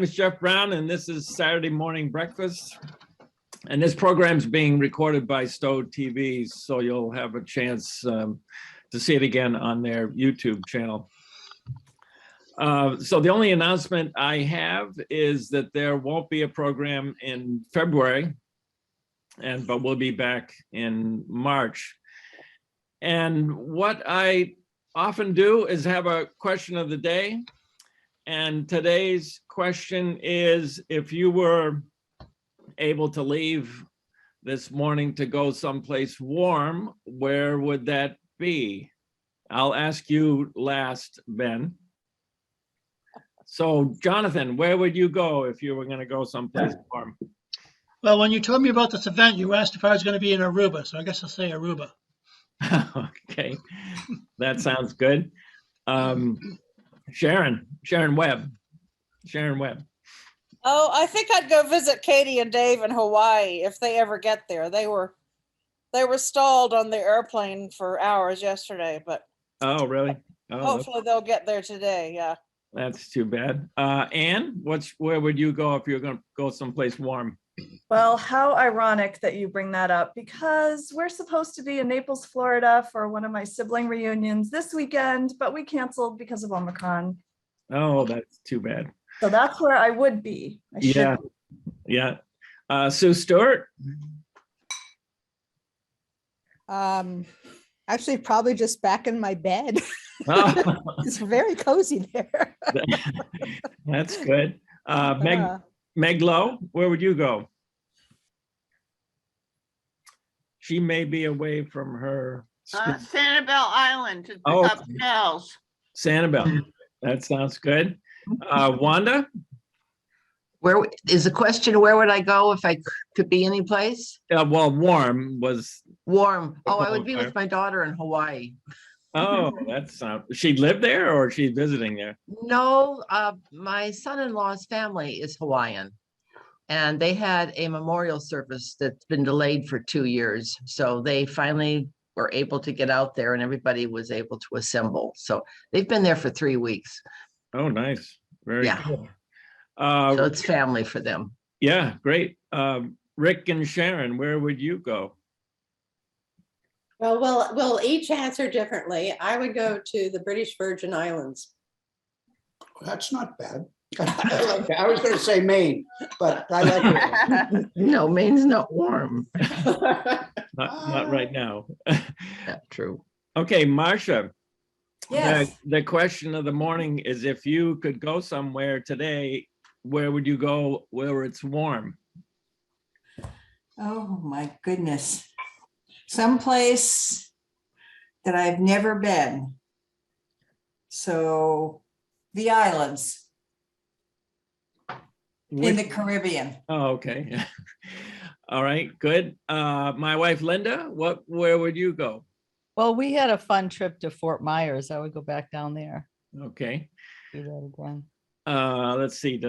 name is Jeff Brown, and this is Saturday Morning Breakfast. And this program is being recorded by Stowe TV, so you'll have a chance to see it again on their YouTube channel. So the only announcement I have is that there won't be a program in February, but we'll be back in March. And what I often do is have a question of the day. And today's question is, if you were able to leave this morning to go someplace warm, where would that be? I'll ask you last, Ben. So Jonathan, where would you go if you were going to go someplace warm? Well, when you told me about this event, you asked if I was going to be in Aruba, so I guess I'll say Aruba. Okay, that sounds good. Sharon Webb. Oh, I think I'd go visit Katie and Dave in Hawaii if they ever get there. They were stalled on the airplane for hours yesterday, but Oh, really? Oh, hopefully they'll get there today. Yeah. that's too bad. Anne, where would you go if you're going to go someplace warm? Well, how ironic that you bring that up, because we're supposed to be in Naples, Florida for one of my sibling reunions this weekend, but we canceled because of Omicron. Oh, that's too bad. So that's where I would be. Yeah. Sue Stewart? Actually, probably just back in my bed. Oh, It's very cozy there. that's good. Meg Lowe, where would you go? She may be away from her. Sanibel Island to pick Oh, up shells. Sanibel, that sounds good. Wanda? Where is the question? Where would I go if I could be any place? Well, warm was. Warm. Oh, I would be with my daughter in Hawaii. Oh, that's she lived there or she's visiting there? No, my son-in-law's family is Hawaiian, and they had a memorial service that's been delayed for 2 years. So they finally were able to get out there, and everybody was able to assemble. So they've been there for 3 weeks. Oh, nice. Very cool. So it's family for them. Yeah, great. Rick and Sharon, where would you go? Well, we'll each answer differently. I would go to the British Virgin Islands. That's not bad. I like that. I was going to say Maine, but I like it. No, Maine's not warm. Not right now. That's true. Okay, Marcia. Yes. The question of the morning is, if you could go somewhere today, where would you go where it's warm? Oh, my goodness. Someplace that I've never been. So the islands in the Caribbean. Oh, okay. All right, good. My wife, Linda, where would you go? Well, we had a fun trip to Fort Myers. I would go back down there. Okay. Do that again. Let's see,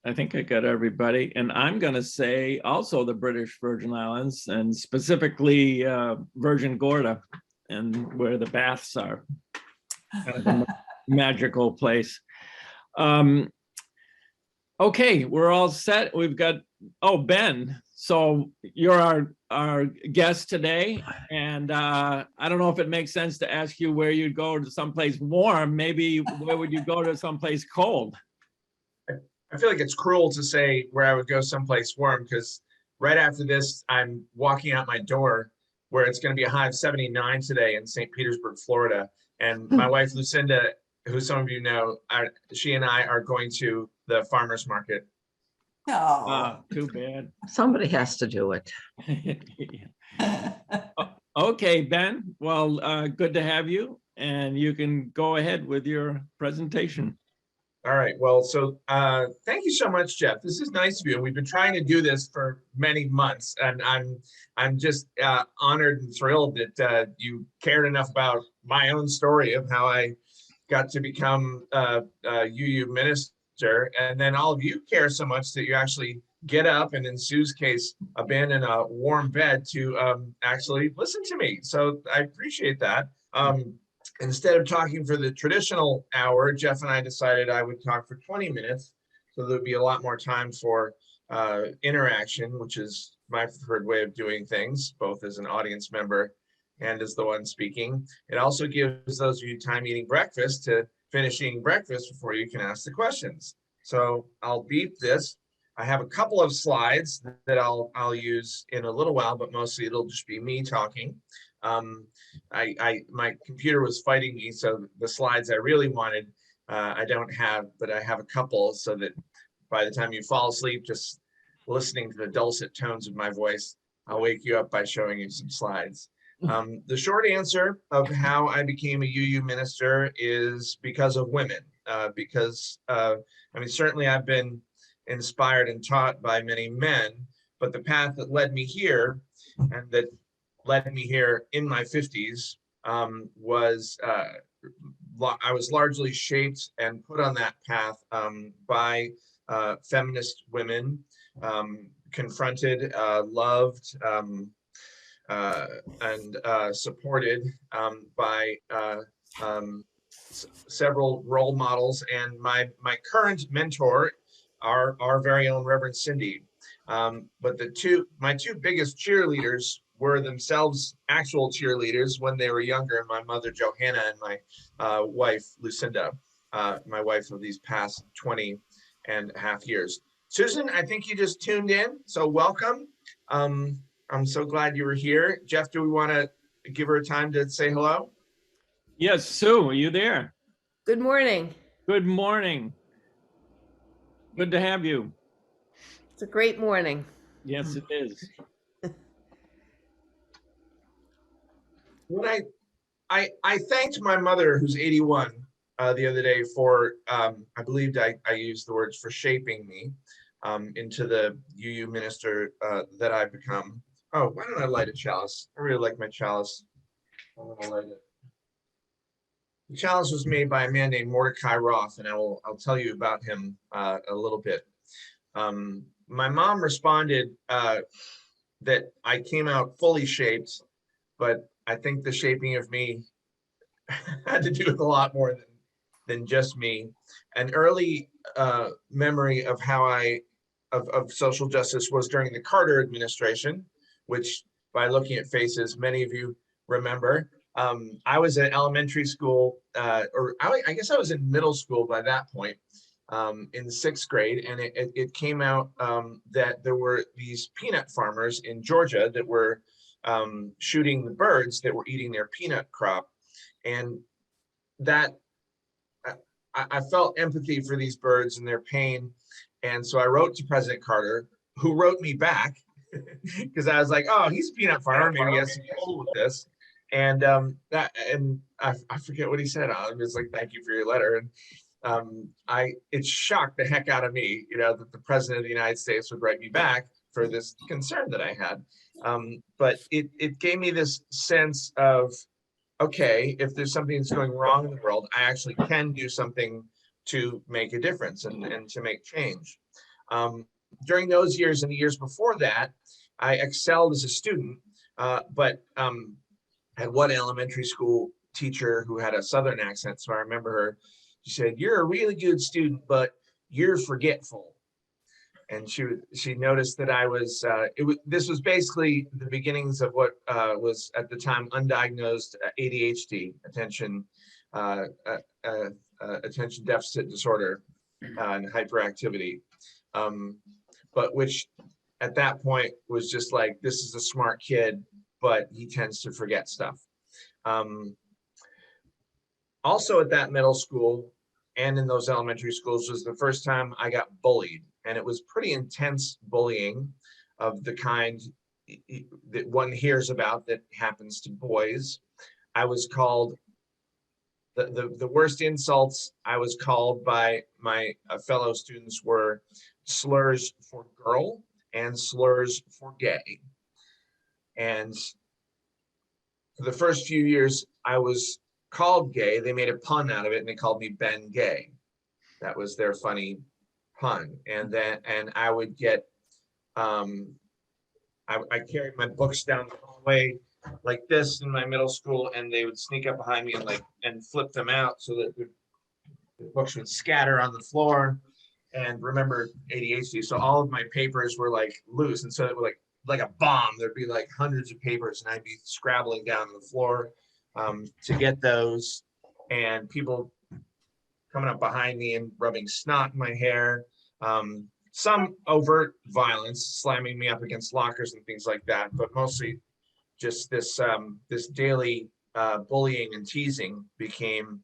I think I got everybody. And I'm going to say also the British Virgin Islands, and specifically Virgin Gorda, and where the baths are. Kind of a magical place. Okay, we're all set. We've got, Ben. So you're our guest today. And I don't know if it makes sense to ask you where you'd go to someplace warm. Maybe where would you go to someplace cold? I feel like it's cruel to say where I would go someplace warm, because right after this, I'm walking out my door where it's going to be a high of 79 today in St. Petersburg, Florida. And my wife, Lucinda, who some of you know, she and I are going to the farmer's market. Oh, too bad. Somebody has to do it. Okay, Ben. Well, good to have you. And you can go ahead with your presentation. All right. Well, so thank you so much, Jeff. This is nice of you. And we've been trying to do this for many months. And I'm just honored and thrilled that you cared enough about my own story of how I got to become a UU minister. And then all of you care so much that you actually get up, and in Sue's case, abandon a warm bed to actually listen to me. So I appreciate that. Instead of talking for the traditional hour, Jeff and I decided I would talk for 20 minutes. So there'll be a lot more time for interaction, which is my preferred way of doing things, both as an audience member and as the one speaking. It also gives those of you time eating breakfast to finish eating breakfast before you can ask the questions. So I'll beep this. I have a couple of slides that I'll use in a little while, but mostly it'll just be me talking. My computer was fighting me, so the slides I really wanted, I don't have, but I have a couple so that by the time you fall asleep, just listening to the dulcet tones of my voice, I'll wake you up by showing you some slides. The short answer of how I became a UU minister is because of women, I mean, certainly I've been inspired and taught by many men, but the path that led me here and that led me here in my 50s was I was largely shaped and put on that path by feminist women, confronted, loved, and supported by several role models, and my current mentor, our very own Reverend Cindy. But my two biggest cheerleaders were themselves actual cheerleaders when they were younger, my mother Johanna and my wife Lucinda, my wife of these past 20 and a half years. Susan, I think you just tuned in, so welcome. I'm so glad you were here. Jeff, do we want to give her a time to say hello? Yes, Sue, are you there? Good morning. Good morning. Good to have you. It's a great morning. Yes, it is. When I thanked my mother, who's 81, the other day for, I believed I used the words for shaping me into the UU minister that I've become. Oh, why don't I light a chalice? I really like my chalice. I'm gonna light it. The chalice was made by a man named Mordecai Roth, and I'll tell you about him a little bit. My mom responded that I came out fully shaped, but I think the shaping of me had to do with a lot more than just me. An early memory of how of social justice was during the Carter administration, which by looking at faces, many of you remember. I was at elementary school, or I guess I was in middle school by that point, in the 6th grade, and it came out that there were these peanut farmers in Georgia that were shooting the birds that were eating their peanut crop. And that I felt empathy for these birds and their pain. And so I wrote to President Carter, who wrote me back, because I was like, oh, he's a peanut farmer, maybe he has some pull with this. And I forget what he said. I was like, thank you for your letter. And it shocked the heck out of me, that the president of the United States would write me back for this concern that I had. But it gave me this sense of, okay, if there's something that's going wrong in the world, I actually can do something to make a difference and to make change. During those years and the years before that, I excelled as a student, but I had one elementary school teacher who had a Southern accent, so I remember her. She said, "You're a really good student, but you're forgetful." And she noticed that I was, this was basically the beginnings of what was at the time undiagnosed ADHD, attention deficit disorder, and hyperactivity, but which at that point was just like, this is a smart kid, but he tends to forget stuff. Also at that middle school and in those elementary schools was the first time I got bullied. And it was pretty intense bullying of the kind that one hears about that happens to boys. I was called, the worst insults I was called by my fellow students were slurs for girl and slurs for gay. And for the first few years I was called gay, they made a pun out of it and they called me Ben Gay. That was their funny pun. And I would get, I carried my books down the hallway like this in my middle school, and they would sneak up behind me and flip them out so that the books would scatter on the floor. and remember ADHD. So all of my papers were like loose. And so it was like a bomb. There'd be like hundreds of papers and I'd be scrabbling down the floor to get those, and people coming up behind me and rubbing snot in my hair. Some overt violence, slamming me up against lockers and things like that, but mostly just this daily bullying and teasing became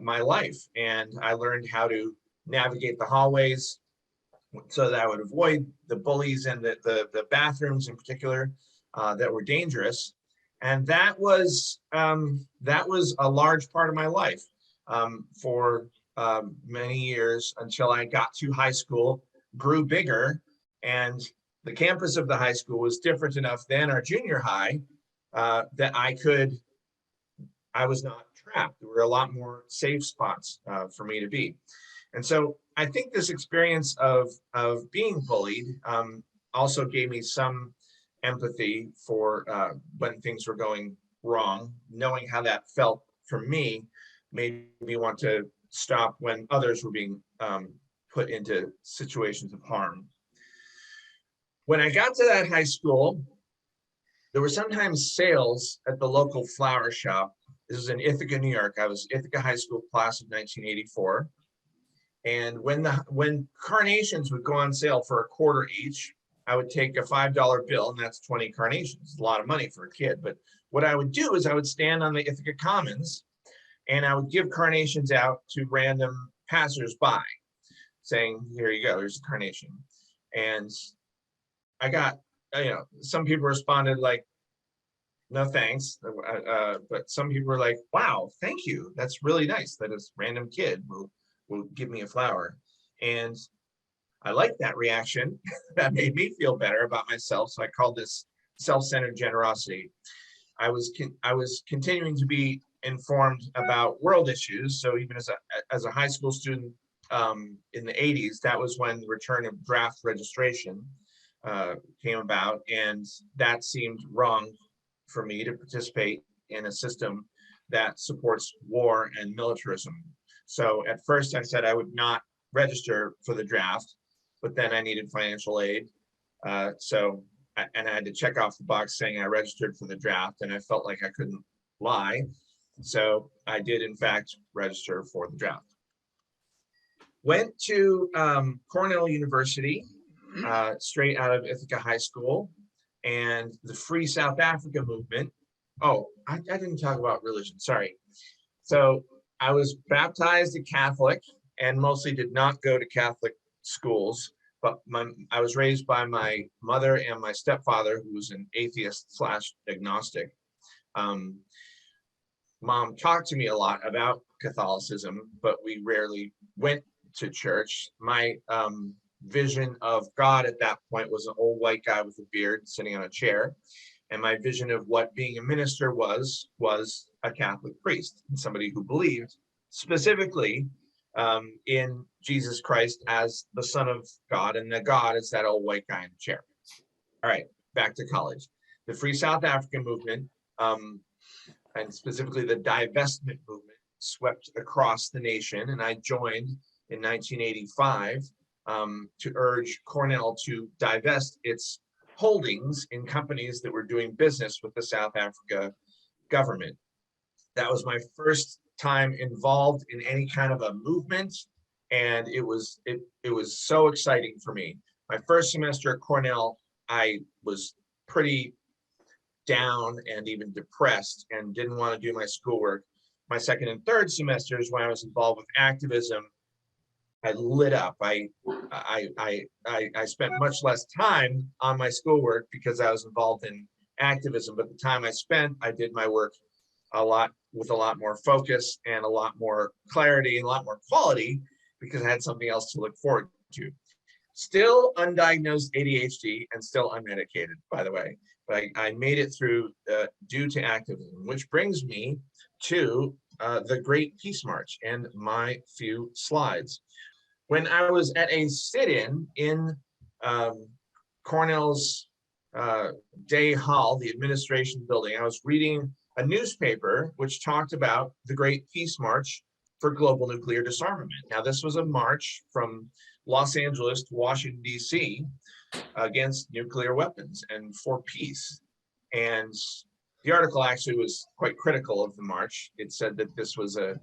my life. And I learned how to navigate the hallways so that I would avoid the bullies and the bathrooms in particular that were dangerous. And that was a large part of my life for many years until I got to high school, grew bigger, and the campus of the high school was different enough than our junior high that I was not trapped. There were a lot more safe spots for me to be. And so I think this experience of being bullied also gave me some empathy for when things were going wrong. Knowing how that felt for me made me want to stop when others were being put into situations of harm. When I got to that high school, there were sometimes sales at the local flower shop. This is in Ithaca, New York. I was Ithaca High School class of 1984. And when carnations would go on sale for $1 each, I would take a $5 bill, and that's 20 carnations. It's a lot of money for a kid. But what I would do is I would stand on the Ithaca Commons and I would give carnations out to random passersby, saying, here you go, here's a carnation. And I got, some people responded like, no thanks. But some people were like, wow, thank you. That's really nice that a random kid will give me a flower. And I liked that reaction. That made me feel better about myself. So I called this self-centered generosity. I was continuing to be informed about world issues. So even as a high school student in the 80s, that was when the return of draft registration came about. And that seemed wrong for me to participate in a system that supports war and militarism. So at first I said I would not register for the draft, but then I needed financial aid. And I had to check off the box saying I registered for the draft, and I felt like I couldn't lie. So I did in fact register for the draft. Went to Cornell University, straight out of Ithaca High School, and the Free South Africa movement. Oh, I didn't talk about religion, sorry. So I was baptized a Catholic and mostly did not go to Catholic schools, but I was raised by my mother and my stepfather, who was an atheist / agnostic. Mom talked to me a lot about Catholicism, but we rarely went to church. My vision of God at that point was an old white guy with a beard sitting on a chair. And my vision of what being a minister was a Catholic priest, somebody who believed specifically in Jesus Christ as the Son of God, and that God is that old white guy in the chair. All right, back to college. The Free South African movement, and specifically the divestment movement, swept across the nation, and I joined in 1985 to urge Cornell to divest its holdings in companies that were doing business with the South Africa government. That was my first time involved in any kind of a movement, and it was so exciting for me. My first semester at Cornell, I was pretty down and even depressed and didn't want to do my schoolwork. My second and third semesters, when I was involved with activism, I lit up. I spent much less time on my schoolwork because I was involved in activism, but the time I spent, I did my work with a lot more focus and a lot more clarity and a lot more quality because I had something else to look forward to. Still undiagnosed ADHD and still unmedicated, by the way, but I made it through due to activism, which brings me to the Great Peace March and my few slides. When I was at a sit-in in Cornell's Day Hall, the administration building, I was reading a newspaper which talked about the Great Peace March for global nuclear disarmament. Now, this was a march from Los Angeles to Washington, D.C. against nuclear weapons and for peace. And the article actually was quite critical of the march. It said that this was a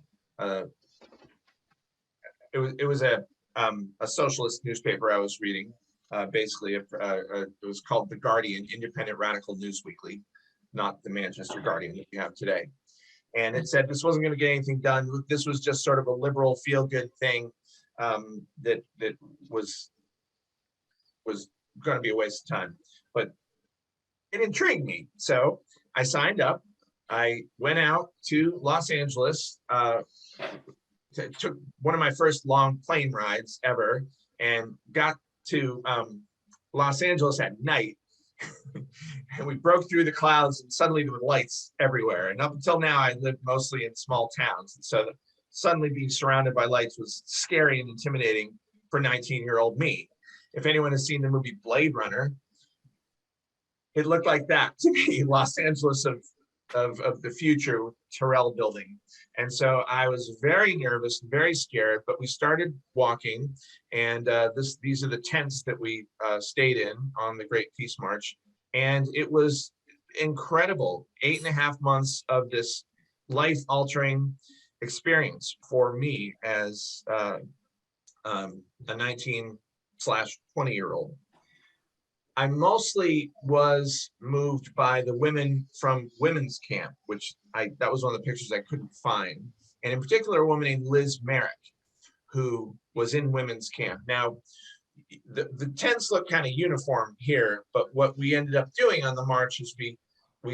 socialist newspaper I was reading. Basically, it was called The Guardian, Independent Radical News Weekly, not the Manchester Guardian that we have today. And it said this wasn't going to get anything done. This was just sort of a liberal feel-good thing that was going to be a waste of time. But it intrigued me, so I signed up. I went out to Los Angeles. Took one of my first long plane rides ever, and got to Los Angeles at night. And we broke through the clouds, and suddenly there were lights everywhere. And up until now, I lived mostly in small towns. And so suddenly being surrounded by lights was scary and intimidating for 19-year-old me. If anyone has seen the movie Blade Runner, it looked like that to me, Los Angeles of the future with Terrell building. And so I was very nervous, very scared, but we started walking, and these are the tents that we stayed in on the Great Peace March. And it was incredible, 8.5 months of this life-altering experience for me as a 19/20-year-old. I mostly was moved by the women from women's camp, which that was one of the pictures I couldn't find. And in particular, a woman named Liz Merrick, who was in women's camp. Now, the tents look kind of uniform here, but what we ended up doing on the march is we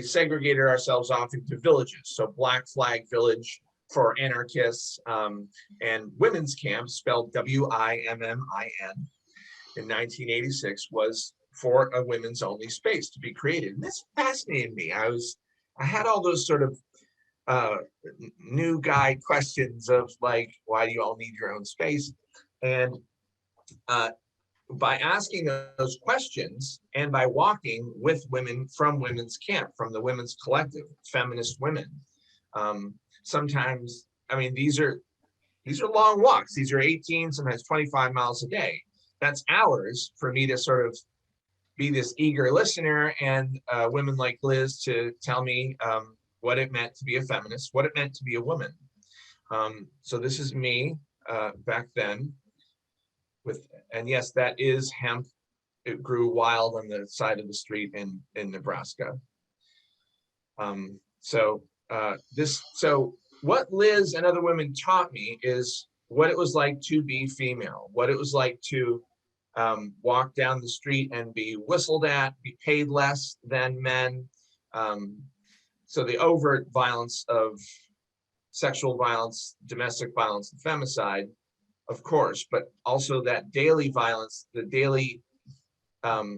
segregated ourselves off into villages. So Black Flag Village for anarchists, and women's camp, spelled WIMMIN, in 1986 was for a women's only space to be created. And this fascinated me. I had all those sort of new guy questions of like, why do you all need your own space? And by asking those questions and by walking with women from women's camp, from the women's collective, feminist women, sometimes, I mean, these are long walks. These are 18, sometimes 25 miles a day. That's hours for me to sort of be this eager listener, and women like Liz to tell me what it meant to be a feminist, what it meant to be a woman. So this is me back then and yes, that is hemp. It grew wild on the side of the street in Nebraska. So what Liz and other women taught me is what it was like to be female, what it was like to walk down the street and be whistled at, be paid less than men. So the overt violence of sexual violence, domestic violence, and femicide, of course, but also that daily violence, the daily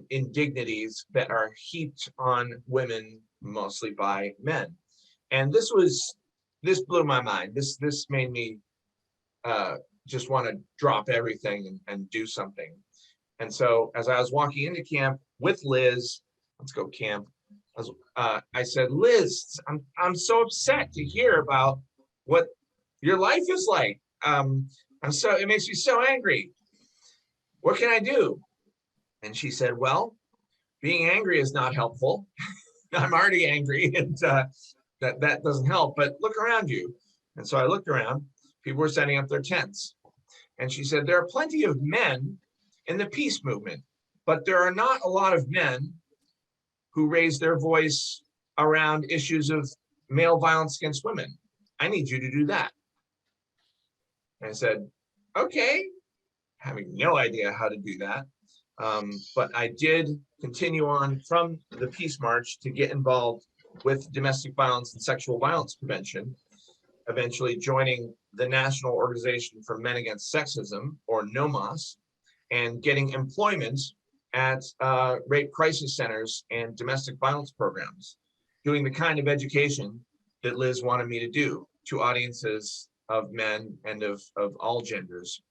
indignities that are heaped on women, mostly by men. And this blew my mind. This made me just want to drop everything and do something. And so as I was walking into camp with Liz, let's go camp, I said, Liz, I'm so upset to hear about what your life is like. It makes me so angry. What can I do? And she said, well, being angry is not helpful. I'm already angry, and that doesn't help, but look around you. And so I looked around, people were setting up their tents. And she said, there are plenty of men in the peace movement, but there are not a lot of men who raise their voice around issues of male violence against women. I need you to do that. And I said, okay, having no idea how to do that. But I did continue on from the Peace March to get involved with domestic violence and sexual violence prevention, eventually joining the National Organization for Men Against Sexism, or NOMAS, and getting employment at rape crisis centers and domestic violence programs, doing the kind of education that Liz wanted me to do to audiences of men and of all genders.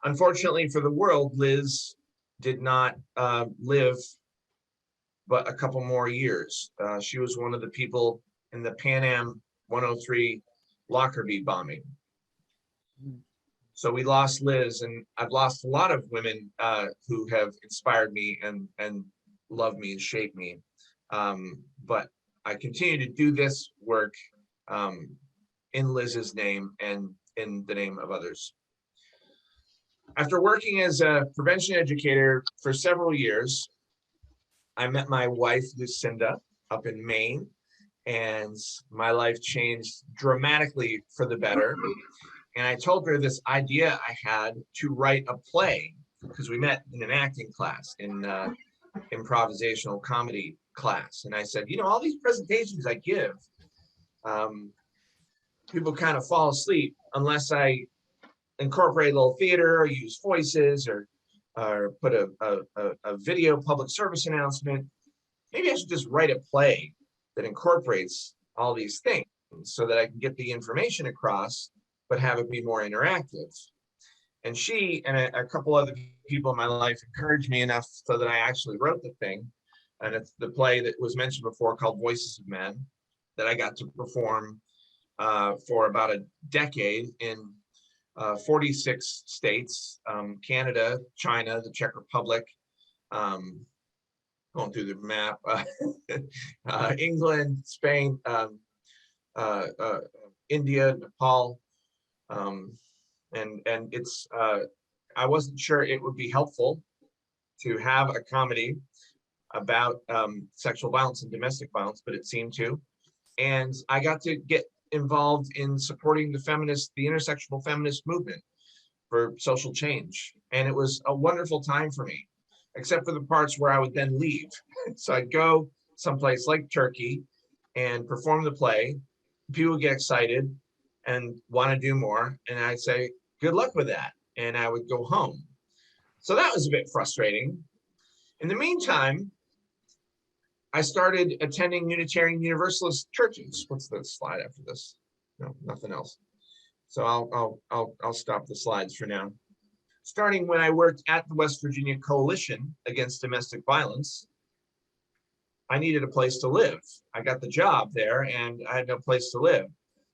Unfortunately for the world, Liz did not live but a couple more years. She was one of the people in the Pan Am 103 Lockerbie bombing. So we lost Liz, and I've lost a lot of women who have inspired me and loved me and shaped me. But I continue to do this work in Liz's name and in the name of others. After working as a prevention educator for several years, I met my wife, Lucinda, up in Maine, and my life changed dramatically for the better. And I told her this idea I had to write a play, because we met in an acting class, in improvisational comedy class. And I said, you know, all these presentations I give, people kind of fall asleep unless I incorporate a little theater or use voices or put a video public service announcement. Maybe I should just write a play that incorporates all these things so that I can get the information across, but have it be more interactive. And she and a couple other people in my life encouraged me enough so that I actually wrote the thing. And it's the play that was mentioned before called Voices of Men that I got to perform for about a decade in 46 states, Canada, China, the Czech Republic, going through the map, England, Spain, India, Nepal. And it's, I wasn't sure it would be helpful to have a comedy about sexual violence and domestic violence, but it seemed to. And I got to get involved in supporting the intersectional feminist movement for social change. And it was a wonderful time for me, except for the parts where I would then leave. So I'd go someplace like Turkey and perform the play. People would get excited and want to do more. And I'd say, good luck with that. And I would go home. So that was a bit frustrating. In the meantime, I started attending Unitarian Universalist churches. What's the slide after this? No, nothing else. So I'll stop the slides for now. Starting when I worked at the West Virginia Coalition Against Domestic Violence, I needed a place to live. I got the job there and I had no place to live.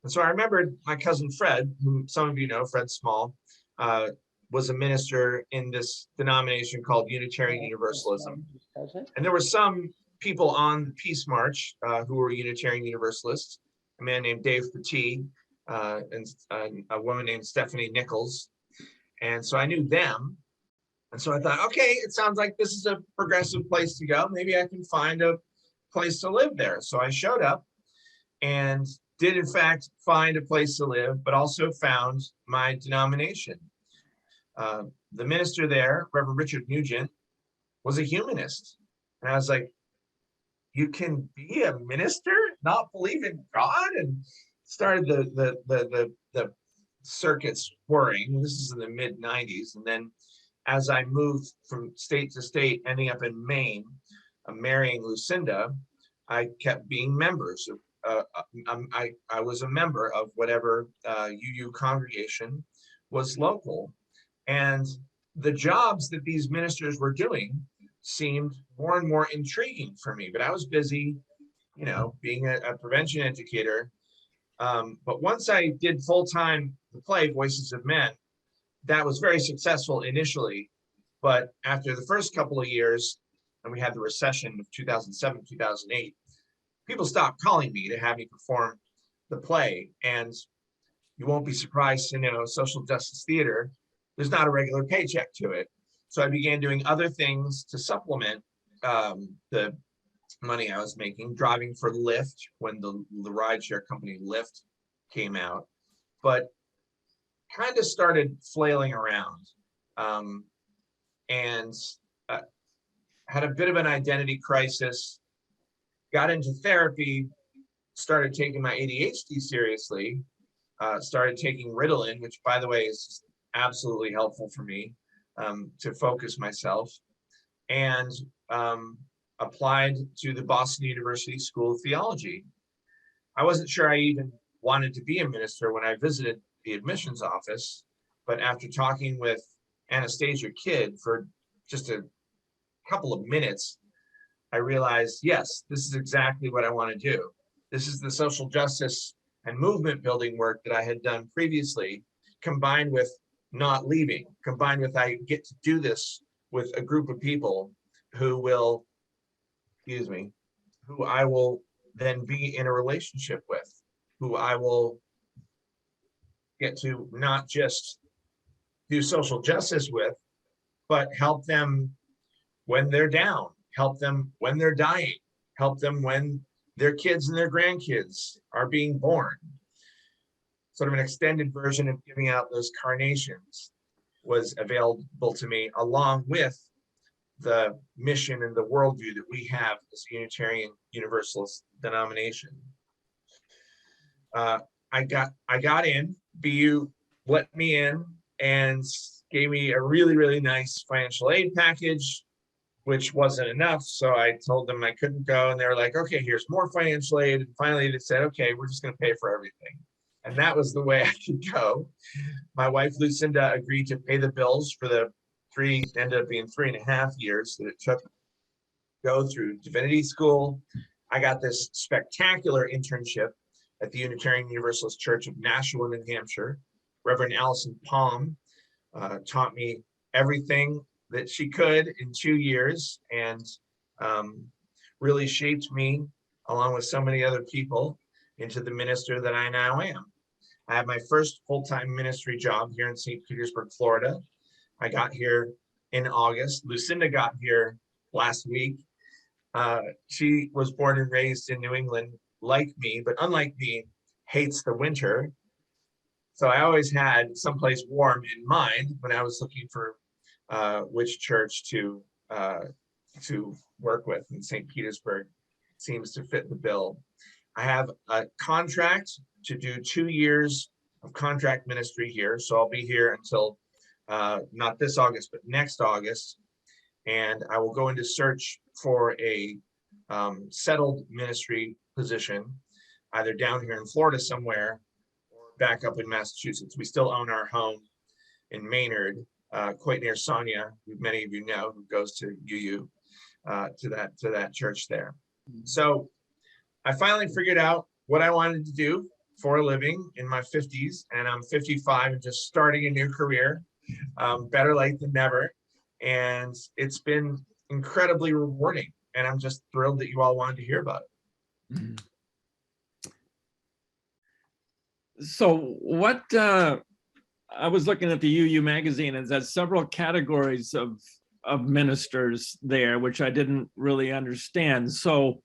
And so I remembered my cousin Fred, who some of you know, Fred Small, was a minister in this denomination called Unitarian Universalism. And there were some people on the Peace March who were Unitarian Universalists, a man named Dave Petit and a woman named Stephanie Nichols. And so I knew them. And so I thought, okay, it sounds like this is a progressive place to go. Maybe I can find a place to live there. So I showed up and did in fact find a place to live, but also found my denomination. The minister there, Reverend Richard Nugent, was a humanist. And I was like, you can be a minister, not believe in God? And started the circuits whirring. This is in the mid 90s. And then as I moved from state to state, ending up in Maine, marrying Lucinda, I kept being members. I was a member of whatever UU congregation was local. And the jobs that these ministers were doing seemed more and more intriguing for me. But I was busy, you know, being a prevention educator. But once I did full-time the play Voices of Men, that was very successful initially. But after the first couple of years, and we had the recession of 2007, 2008, people stopped calling me to have me perform the play. And you won't be surprised to know social justice theater, there's not a regular paycheck to it. So I began doing other things to supplement the money I was making, driving for Lyft when the rideshare company Lyft came out, but kind of started flailing around and had a bit of an identity crisis, got into therapy, started taking my ADHD seriously, started taking Ritalin, which by the way is absolutely helpful for me to focus myself, and applied to the Boston University School of Theology. I wasn't sure I even wanted to be a minister when I visited the admissions office, but after talking with Anastasia Kidd for just a couple of minutes, I realized, yes, this is exactly what I want to do. This is the social justice and movement building work that I had done previously, combined with not leaving, combined with I get to do this with a group of people who will, excuse me, who I will then be in a relationship with, who I will get to not just do social justice with, but help them when they're down, help them when they're dying, help them when their kids and their grandkids are being born. Sort of an extended version of giving out those carnations was available to me, along with the mission and the worldview that we have as a Unitarian Universalist denomination. I got in, BU let me in and gave me a really, really nice financial aid package, which wasn't enough. So I told them I couldn't go, and they were like, okay, here's more financial aid. And finally they said, okay, we're just gonna pay for everything. And that was the way I could go. My wife, Lucinda, agreed to pay the bills for the ended up being 3.5 years that it took to go through divinity school. I got this spectacular internship at the Unitarian Universalist Church of Nashua, New Hampshire. Reverend Allison Palm taught me everything that she could in 2 years, and really shaped me, along with so many other people, into the minister that I now am. I had my first full-time ministry job here in St. Petersburg, Florida. I got here in August. Lucinda got here last week. She was born and raised in New England like me, but unlike me, hates the winter. So I always had someplace warm in mind when I was looking for which church to work with, and St. Petersburg seems to fit the bill. I have a contract to do 2 years of contract ministry here. So I'll be here until not this August, but next August. And I will go into search for a settled ministry position, either down here in Florida somewhere or back up in Massachusetts. We still own our home in Maynard, quite near Sonia, who many of you know, who goes to UU, to that church there. So I finally figured out what I wanted to do for a living in my 50s, and I'm 55 and just starting a new career. Better late than never. And it's been incredibly rewarding. And I'm just thrilled that you all wanted to hear about it. Mm-hmm. So what, I was looking at the UU magazine, and there's several categories of ministers there, which I didn't really understand. So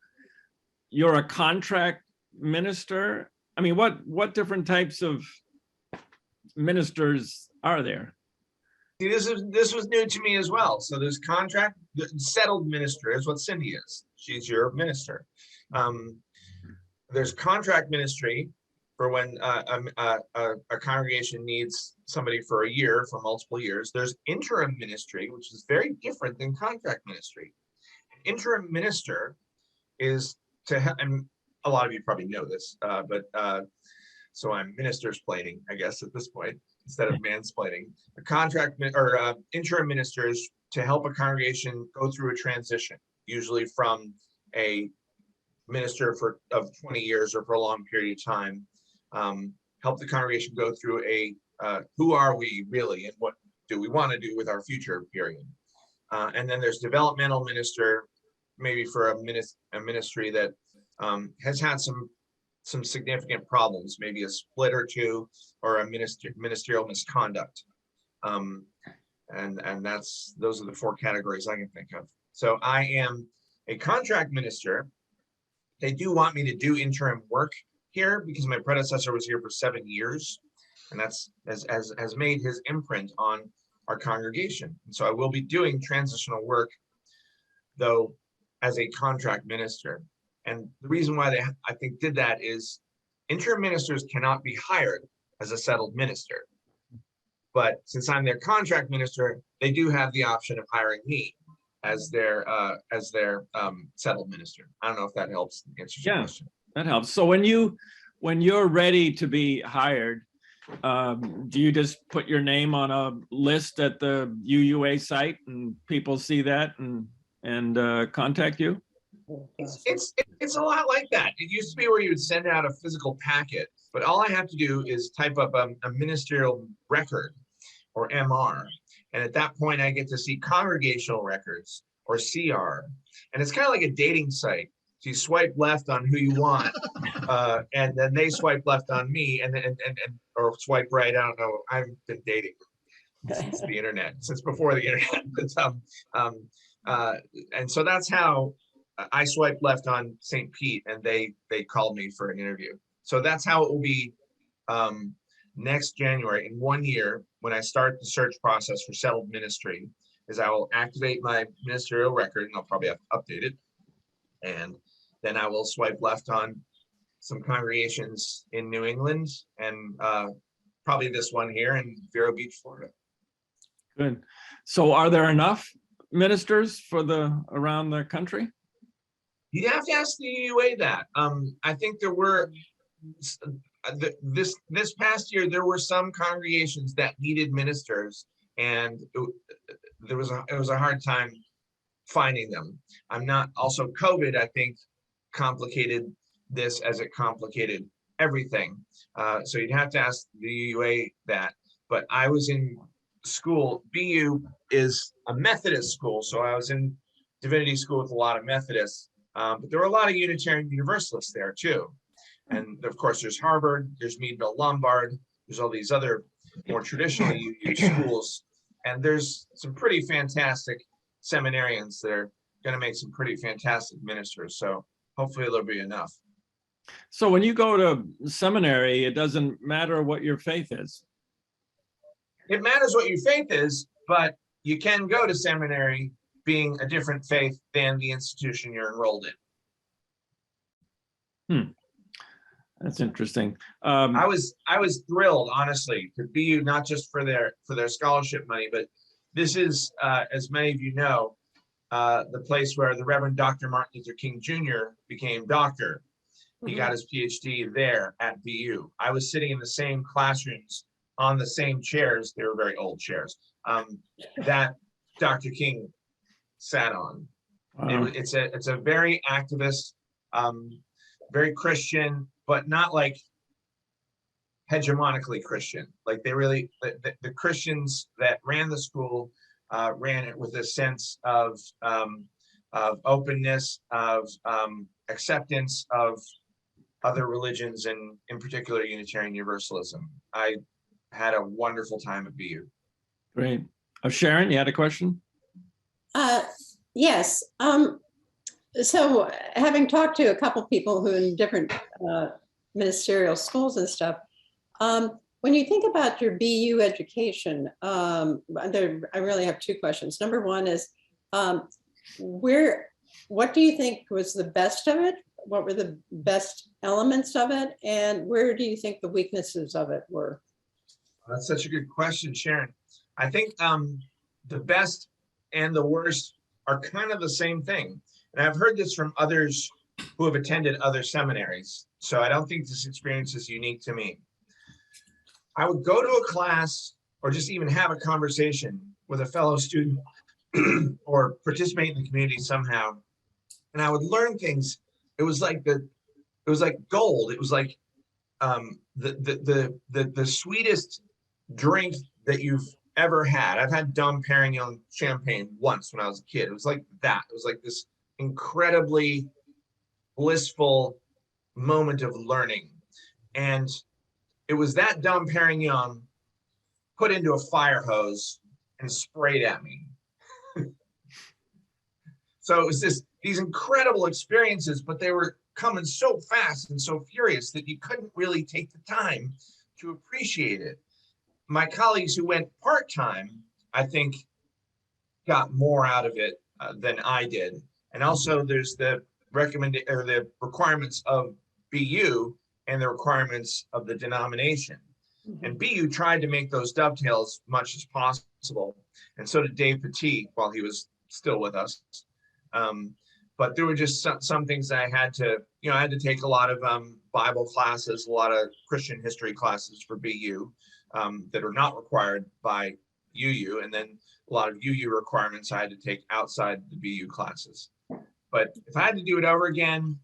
you're a contract minister? I mean, what different types of ministers are there? See, this was new to me as well. So there's contract, settled minister is what Cindy is. She's your minister. There's contract ministry for when a congregation needs somebody for a year, for multiple years. There's interim ministry, which is very different than contract ministry. Interim minister is to help, and a lot of you probably know this, so I'm minister-splaining, I guess, at this point, instead of mansplaining. A contract or interim ministers to help a congregation go through a transition, usually from a minister of 20 years or for a long period of time. Help the congregation go through a who are we really, and what do we want to do with our future period. And then there's developmental minister, maybe for a ministry that has had some significant problems, maybe a split or two, or a ministerial misconduct. And those are the 4 categories I can think of. So I am a contract minister. They do want me to do interim work here because my predecessor was here for 7 years, and that's has made his imprint on our congregation. And so I will be doing transitional work, though, as a contract minister. And the reason why they, I think, did that is interim ministers cannot be hired as a settled minister. But since I'm their contract minister, they do have the option of hiring me as their settled minister. I don't know if that helps answer your question. That helps. So when you're ready to be hired, do you just put your name on a list at the UUA site and people see that and contact you? It's a lot like that. It used to be where you would send out a physical packet, but all I have to do is type up a ministerial record or MR. And at that point, I get to see congregational records or CR. And it's kind of like a dating site. So you swipe left on who you want, and then they swipe left on me, and or swipe right. I don't know. I've been dating since the internet, since before the internet. But, and so that's how I swiped left on St. Pete, and they called me for an interview. So that's how it will be next January, in 1 year, when I start the search process for settled ministry, is I will activate my ministerial record, and I'll probably have to update it. And then I will swipe left on some congregations in New England, and probably this one here in Vero Beach, Florida. Good. So are there enough ministers for around the country? You have to ask the UUA that. I think there were, this past year, there were some congregations that needed ministers, and it was a hard time finding them. Also COVID, I think, complicated this as it complicated everything. So you'd have to ask the UUA that. But I was in school, BU is a Methodist school, so I was in divinity school with a lot of Methodists, but there were a lot of Unitarian Universalists there too. And of course, there's Harvard, there's Meadville Lombard, there's all these other more traditional UU schools, and there's some pretty fantastic seminarians that are going to make some pretty fantastic ministers. So hopefully there'll be enough. So when you go to seminary, it doesn't matter what your faith is. It matters what your faith is, but you can go to seminary being a different faith than the institution you're enrolled in. That's interesting. I was thrilled, honestly, to BU, not just for their scholarship money, but this is, as many of you know, the place where the Reverend Dr. Martin Luther King Jr. became doctor. He got his PhD there at BU. I was sitting in the same classrooms on the same chairs. They were very old chairs that Dr. King sat on. Wow. It's a very activist, very Christian, but not like hegemonically Christian. Like they really, the Christians that ran the school ran it with a sense of openness, of acceptance of other religions, and in particular Unitarian Universalism. I had a wonderful time at BU. Great. Sharon, you had a question? Yes. So having talked to a couple people who are in different ministerial schools and stuff, when you think about your BU education, I really have two questions. Number one is, what do you think was the best of it? What were the best elements of it? And where do you think the weaknesses of it were? That's such a good question, Sharon. I think the best and the worst are kind of the same thing. And I've heard this from others who have attended other seminaries. So I don't think this experience is unique to me. I would go to a class or just even have a conversation with a fellow student or participate in the community somehow. And I would learn things. It was like gold. It was like the sweetest drink that you've ever had. I've had Dom Perignon champagne once when I was a kid. It was like that. It was like this incredibly blissful moment of learning. And it was that Dom Perignon put into a fire hose and sprayed at me. So it was these incredible experiences, but they were coming so fast and so furious that you couldn't really take the time to appreciate it. My colleagues who went part-time, I think, got more out of it than I did. And also there's the requirements of BU and the requirements of the denomination. And BU tried to make those dovetail as much as possible. And so did Dave Petit while he was still with us. But there were just some things that I had to, I had to take a lot of Bible classes, a lot of Christian history classes for BU that are not required by UU. And then a lot of UU requirements I had to take outside the BU classes. But if I had to do it over again,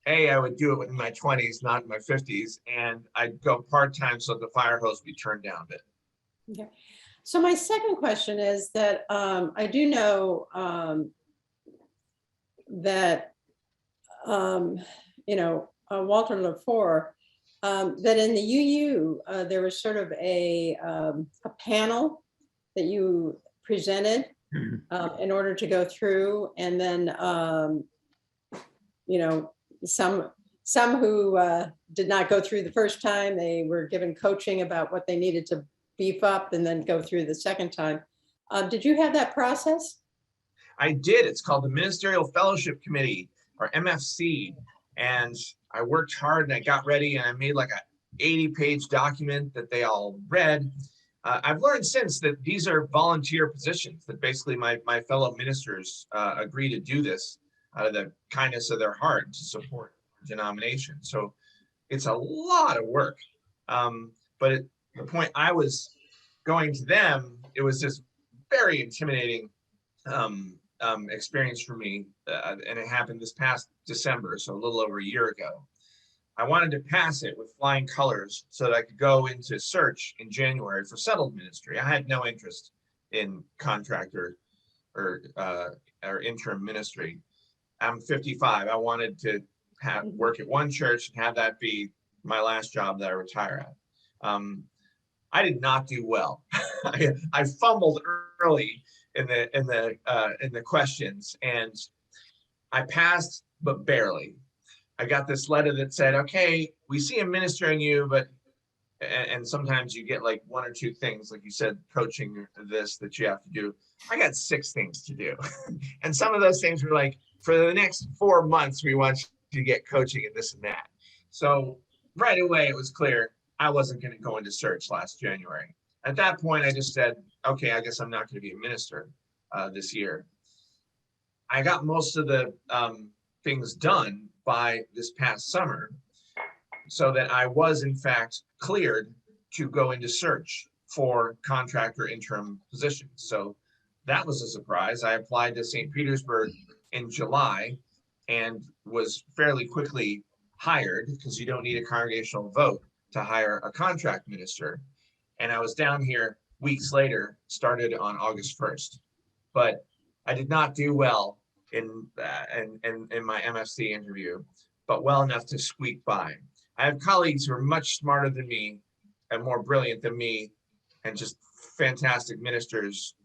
I would do it in my 20s, not in my 50s, and I'd go part-time so the fire hose would be turned down a bit. Okay. So my second question is that I do know that, Walter Lefort, that in the UU, there was sort of a panel that you presented in order to go through, and then, some who did not go through the first time, they were given coaching about what they needed to beef up and then go through the second time. Did you have that process? I did. It's called the Ministerial Fellowship Committee, or MFC. And I worked hard and I got ready and I made like a 80-page document that they all read. I've learned since that these are volunteer positions, that basically my fellow ministers agree to do this out of the kindness of their heart to support the denomination. So it's a lot of work. But at the point I was going to them, it was just very intimidating experience for me. And it happened this past December, so a little over a year ago. I wanted to pass it with flying colors so that I could go into search in January for settled ministry. I had no interest in contractor or interim ministry. I'm 55. I wanted to work at one church and have that be my last job that I retire at. I did not do well. I fumbled early in the questions, and I passed, but barely. I got this letter that said, okay, we see him ministering you, but, and sometimes you get like one or two things, like you said, coaching this that you have to do. I got 6 things to do. And some of those things were like, for the next 4 months, we want you to get coaching and this and that. So right away, it was clear I wasn't going to go into search last January. At that point, I just said, okay, I guess I'm not going to be a minister this year. I got most of the things done by this past summer, so that I was in fact cleared to go into search for contractor interim positions. So that was a surprise. I applied to St. Petersburg in July and was fairly quickly hired, because you don't need a congregational vote to hire a contract minister. And I was down here weeks later, started on August 1st. But I did not do well in my MFC interview, but well enough to squeak by. I have colleagues who are much smarter than me and more brilliant than me, and just fantastic ministers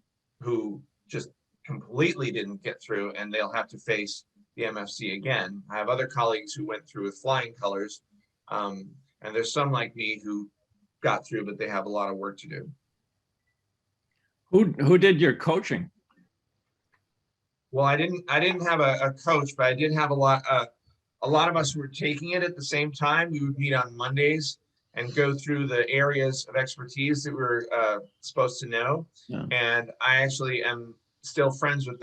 who just completely didn't get through, and they'll have to face the MFC again. I have other colleagues who went through with flying colors, and there's some like me who got through, but they have a lot of work to do. Who did your coaching? Well, I didn't have a coach, but I did have a lot of us who were taking it at the same time. We would meet on Mondays and go through the areas of expertise that we were supposed to know. Yeah. And I actually am still friends with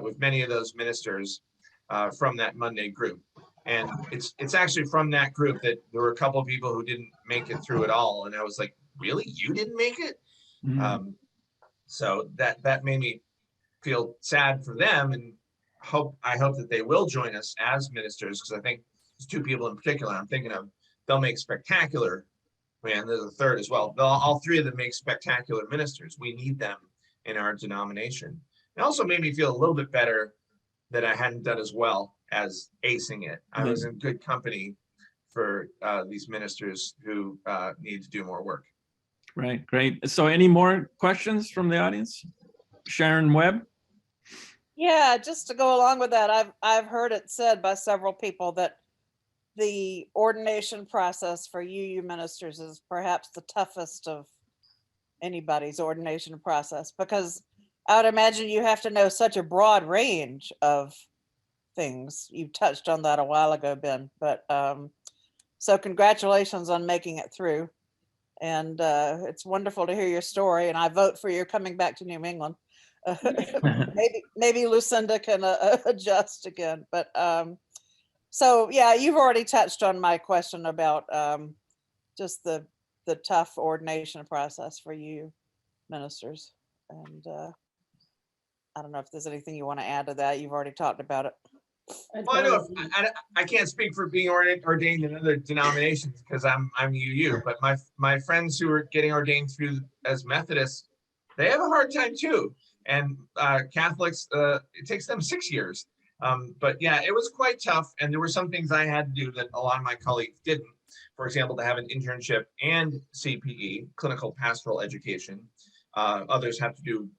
with many of those ministers from that Monday group. And it's actually from that group that there were a couple of people who didn't make it through at all. And I was like, really? You didn't make it? Mm-hmm. So that made me feel sad for them, and I hope that they will join us as ministers, because I think there's 2 people in particular I'm thinking of. They'll make spectacular, man, there's a third as well. All 3 of them make spectacular ministers. We need them in our denomination. It also made me feel a little bit better that I hadn't done as well as acing it. I was in good company for these ministers who need to do more work. Right, great. So any more questions from the audience? Sharon Webb? Yeah, just to go along with that, I've heard it said by several people that the ordination process for UU ministers is perhaps the toughest of anybody's ordination process, because I would imagine you have to know such a broad range of things. You touched on that a while ago, Ben, but so congratulations on making it through. And it's wonderful to hear your story, and I vote for your coming back to New England. maybe Lucinda can adjust again, but so yeah, you've already touched on my question about just the tough ordination process for you ministers, and I don't know if there's anything you want to add to that. You've already talked about it. Well, I know I can't speak for being ordained in other denominations because I'm UU, but my friends who are getting ordained through as Methodists, they have a hard time too. And Catholics, it takes them 6 years. But yeah, it was quite tough. And there were some things I had to do that a lot of my colleagues didn't. For example, to have an internship and CPE, clinical pastoral education. Others have to do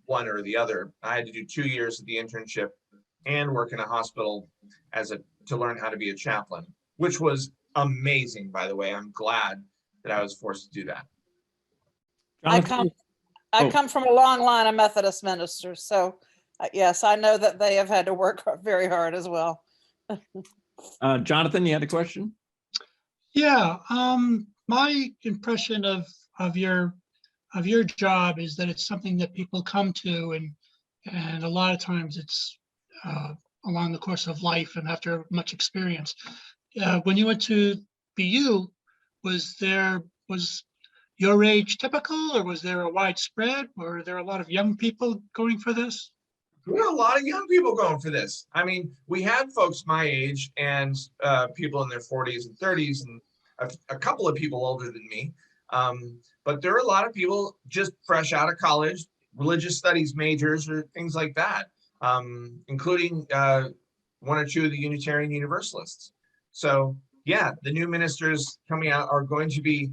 one or the other. I had to do 2 years of the internship and work in a hospital to learn how to be a chaplain, which was amazing, by the way. I'm glad that I was forced to do that. I Jonathan? come from a long line of Methodist ministers, so yes, I know that they have had to work very hard as well. Jonathan, you had a question? Yeah, my impression of your job is that it's something that people come to, and a lot of times it's along the course of life and after much experience. When you went to BU, was your age typical, or was there a widespread? Were there a lot of young people going for this? There were a lot of young people going for this. I mean, we had folks my age and people in their 40s and 30s, and a couple of people older than me. But there were a lot of people just fresh out of college, religious studies majors or things like that, including one or two of the Unitarian Universalists. So yeah, the new ministers coming out are going to be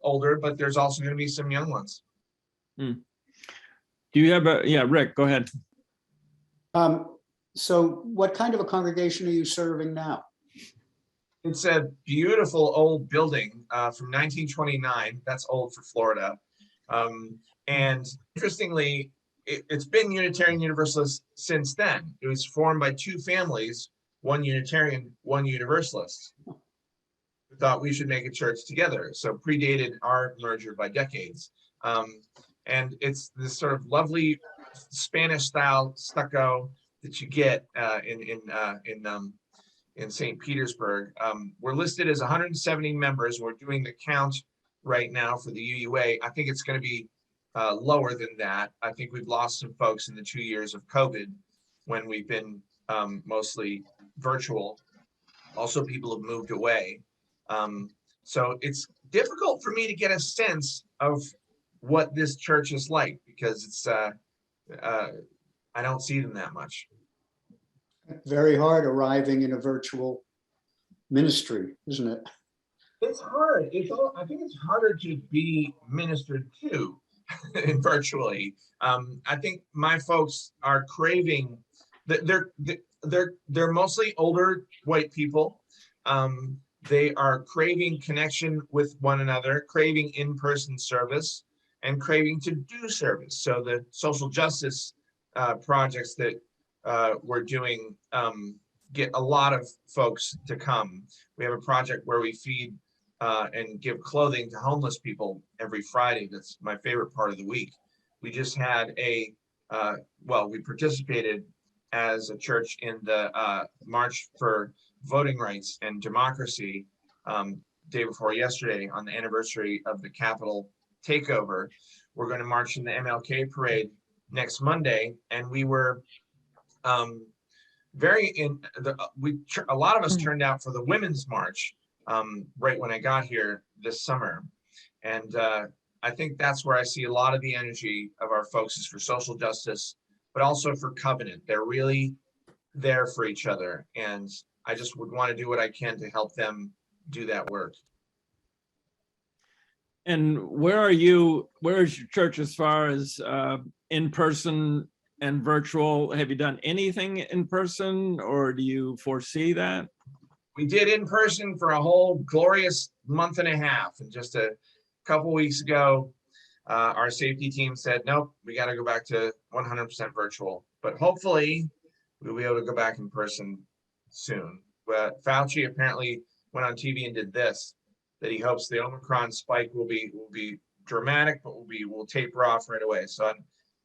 older, but there's also going to be some young ones. Do you have Rick, go ahead. So what kind of a congregation are you serving now? It's a beautiful old building from 1929. That's old for Florida. And interestingly, it's been Unitarian Universalist since then. It was formed by two families, one Unitarian, one Universalist. We thought we should make a church together. So predated our merger by decades. And it's this sort of lovely Spanish style stucco that you get in St. Petersburg. We're listed as 170 members. We're doing the count right now for the UUA. I think it's going to be lower than that. I think we've lost some folks in the 2 years of COVID when we've been mostly virtual. Also, people have moved away. So it's difficult for me to get a sense of what this church is like because it's I don't see them that much. Very hard arriving in a virtual ministry, isn't it? It's hard. I think it's harder to be ministered to virtually. I think my folks are craving. They're mostly older white people. They are craving connection with one another, craving in-person service, and craving to do service. So the social justice projects that we're doing get a lot of folks to come. We have a project where we feed and give clothing to homeless people every Friday. That's my favorite part of the week. We just had we participated as a church in the March for Voting Rights and Democracy day before yesterday on the anniversary of the Capitol takeover. We're going to march in the MLK parade next Monday, and we were a lot of us turned out for the Women's March right when I got here this summer. And I think that's where I see a lot of the energy of our folks is for social justice, but also for covenant. They're really there for each other. And I just would want to do what I can to help them do that work. And where is your church as far as in-person and virtual? Have you done anything in person, or do you foresee that? We did in person for a whole glorious month and a half. And just a couple weeks ago, our safety team said, nope, we got to go back to 100% virtual. But hopefully we'll be able to go back in person soon. But Fauci apparently went on TV and did this, that he hopes the Omicron spike will be dramatic, but will taper off right away. So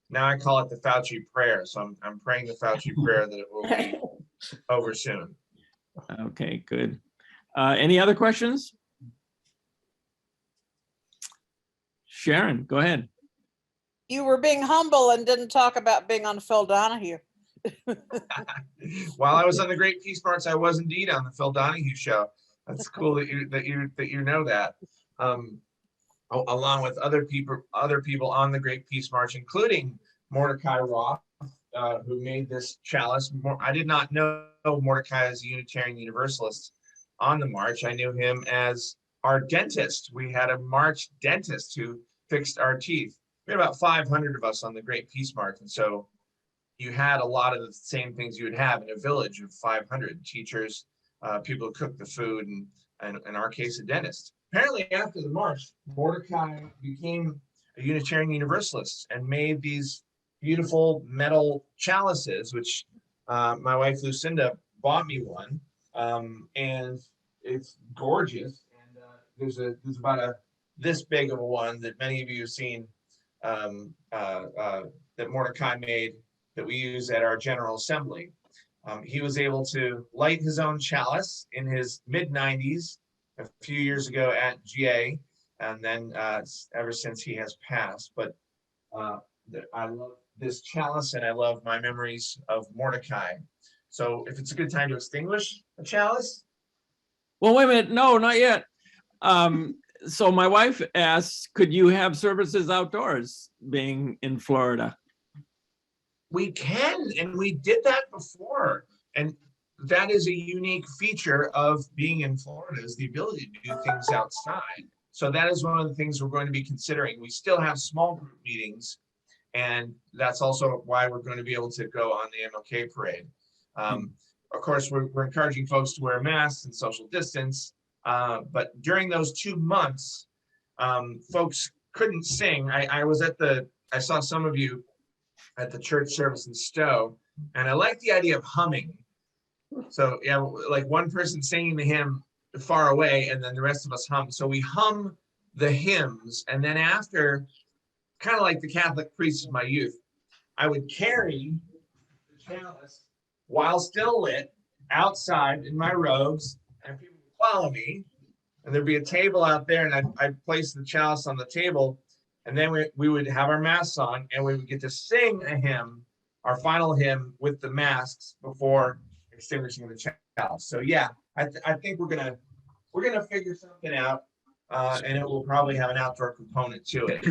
now I call it the Fauci prayer. So I'm praying the Fauci prayer that it will be over soon. Okay, good. Any other questions? Sharon, go ahead. You were being humble and didn't talk about being on Phil Donahue. While I was on the Great Peace March, I was indeed on the Phil Donahue show. That's cool that you know that. Along with other people on the Great Peace March, including Mordecai Roth, who made this chalice. I did not know Mordecai as a Unitarian Universalist on the march. I knew him as our dentist. We had a march dentist who fixed our teeth. We had about 500 of us on the Great Peace March, and so you had a lot of the same things you would have in a village of 500 teachers, people who cook the food, and in our case, a dentist. Apparently, after the march, Mordecai became a Unitarian Universalist and made these beautiful metal chalices, which my wife Lucinda bought me one, and it's gorgeous. And there's about this big of a one that many of you have seen that Mordecai made that we use at our General Assembly. He was able to light his own chalice in his mid-90s a few years ago at GA, and then ever since he has passed. But I love this chalice, and I love my memories of Mordecai. So if it's a good time to extinguish a chalice. Well, wait a minute. No, not yet. So my wife asks, could you have services outdoors being in Florida? We can, and we did that before. And that is a unique feature of being in Florida, is the ability to do things outside. So that is one of the things we're going to be considering. We still have small group meetings, and that's also why we're going to be able to go on the MLK parade. Of course, we're encouraging folks to wear masks and social distance, but during those 2 months, folks couldn't sing. I saw some of you at the church service in Stowe, and I like the idea of humming. So yeah, like one person singing the hymn far away, and then the rest of us hum. So we hum the hymns, and then after, kind of like the Catholic priest of my youth, I would carry the chalice while still lit outside in my robes, and people would follow me, and there'd be a table out there, and I'd place the chalice on the table, and then we would have our masks on, and we would get to sing a hymn, our final hymn, with the masks before extinguishing the chalice. So yeah, I think we're gonna figure something out, and it will probably have an outdoor component to it.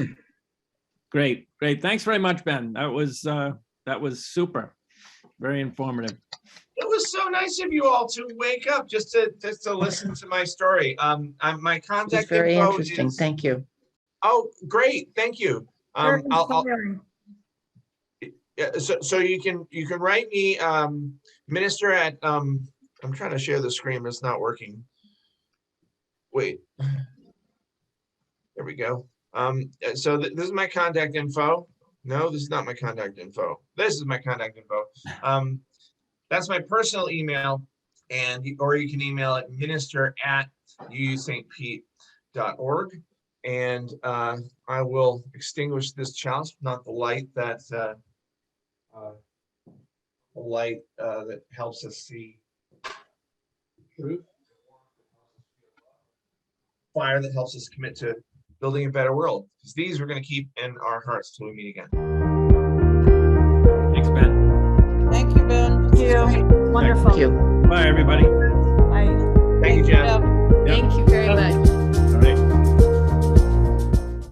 Great. Thanks very much, Ben. That was super, very informative. It was so nice of you all to wake up just to listen to my story. My It's contact very info interesting. is. Thank you. Oh, great! Thank you. Very inspiring. So you can write me, minister at. I'm trying to share the screen, but it's not working. Wait. There we go. So this is my contact info. No, this is not my contact info. This is my contact info. That's my personal email, or you can email it minister@uustpete.org, and I will extinguish this chalice, not the light that helps us see truth, fire that helps us commit to building a better world. Because these we're going to keep in our hearts till we meet again. Thanks, Ben. Thank you, Ben. Thank you. Wonderful. Thank you. Bye, everybody. Bye. Thank you, Jeff. Thank you.